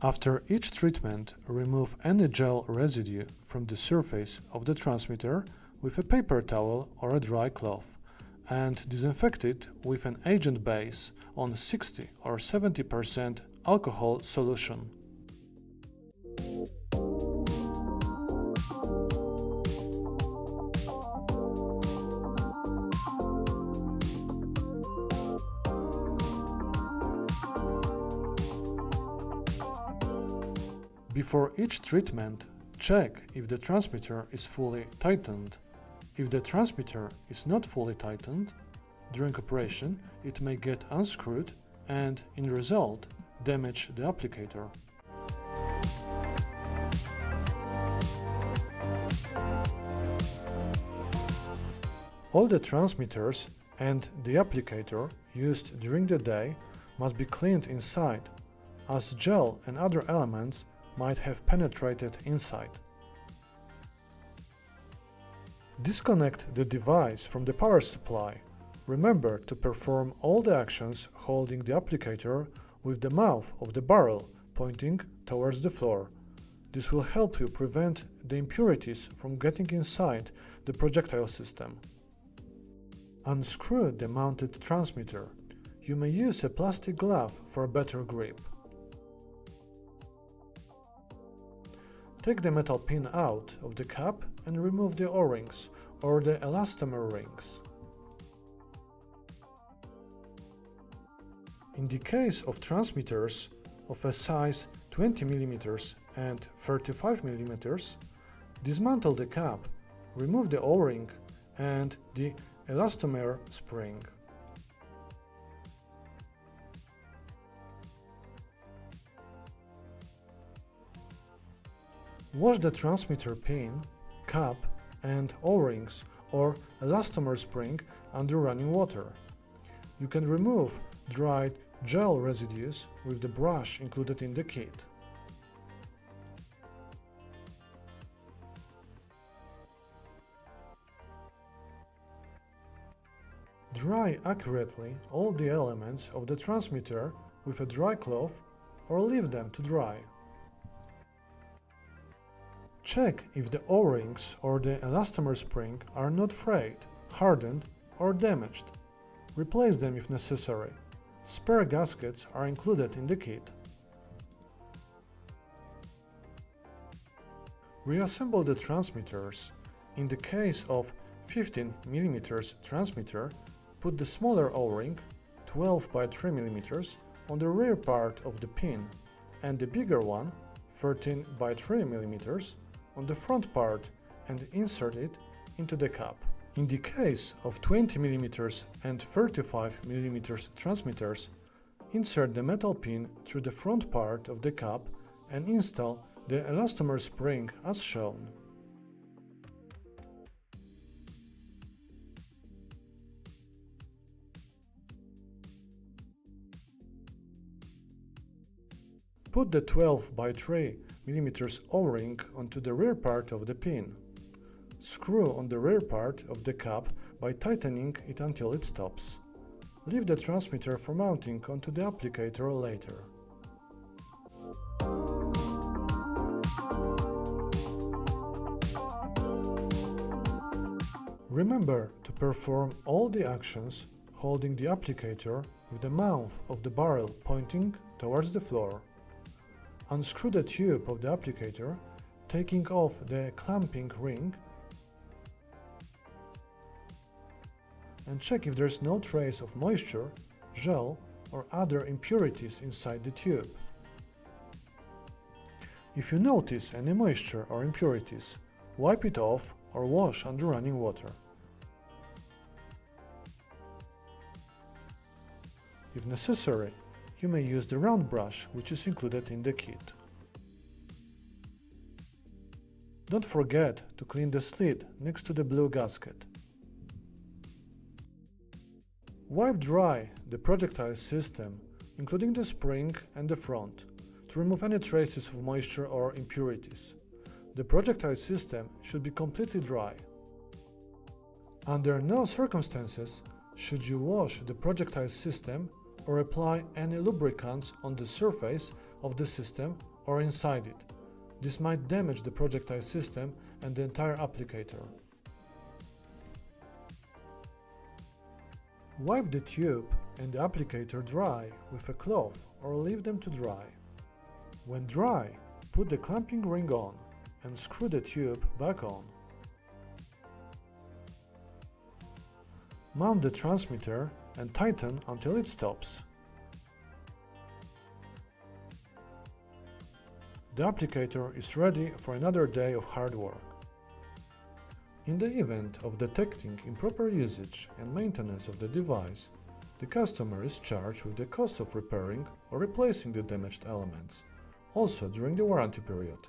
After each treatment, remove any gel residue from the surface of the transmitter with a paper towel or a dry cloth and disinfect it with an agent base on 60 or 70% alcohol solution. Before each treatment, check if the transmitter is fully tightened. If the transmitter is not fully tightened, during operation it may get unscrewed and, in result, damage the applicator. All the transmitters and the applicator used during the day must be cleaned inside, as gel and other elements might have penetrated inside. Disconnect the device from the power supply. Remember to perform all the actions holding the applicator with the mouth of the barrel pointing towards the floor. This will help you prevent the impurities from getting inside the projectile system. Unscrew the mounted transmitter. You may use a plastic glove for a better grip. Take the metal pin out of the cap and remove the O-rings or the elastomer rings. In the case of transmitters of a size 20 mm and 35 mm, dismantle the cap, remove the O-ring and the elastomer spring. Wash the transmitter pin, cap and O-rings or elastomer spring under running water. You can remove dried gel residues with the brush included in the kit. Dry accurately all the elements of the transmitter with a dry cloth or leave them to dry. Check if the O-rings or the elastomer spring are not frayed, hardened or damaged. Replace them if necessary. Spare gaskets are included in the kit. Reassemble the transmitters. In the case of 15 mm transmitter, put the smaller O-ring, 12 by 3 mm, on the rear part of the pin and the bigger one, 13 by 3 mm, on the front part and insert it into the cap. In the case of 20 mm and 35 mm transmitters, insert the metal pin through the front part of the cap and install the elastomer spring as shown. Put the 12 by 3 mm O-ring onto the rear part of the pin. Screw on the rear part of the cap by tightening it until it stops. Leave the transmitter for mounting onto the applicator later. Remember to perform all the actions holding the applicator with the mouth of the barrel pointing towards the floor. Unscrew the tube of the applicator, taking off the clamping ring, and check if there is no trace of moisture, gel or other impurities inside the tube. If you notice any moisture or impurities, wipe it off or wash under running water. If necessary, you may use the round brush which is included in the kit. Don't forget to clean the slit next to the blue gasket. Wipe dry the projectile system, including the spring and the front, to remove any traces of moisture or impurities. The projectile system should be completely dry. Under no circumstances should you wash the projectile system or apply any lubricants on the surface of the system or inside it. This might damage the projectile system and the entire applicator. Wipe the tube and the applicator dry with a cloth or leave them to dry. When dry, put the clamping ring on and screw the tube back on. Mount the transmitter and tighten until it stops. The applicator is ready for another day of hard work. In the event of detecting improper usage and maintenance of the device, the customer is charged with the cost of repairing or replacing the damaged elements, also during the warranty period.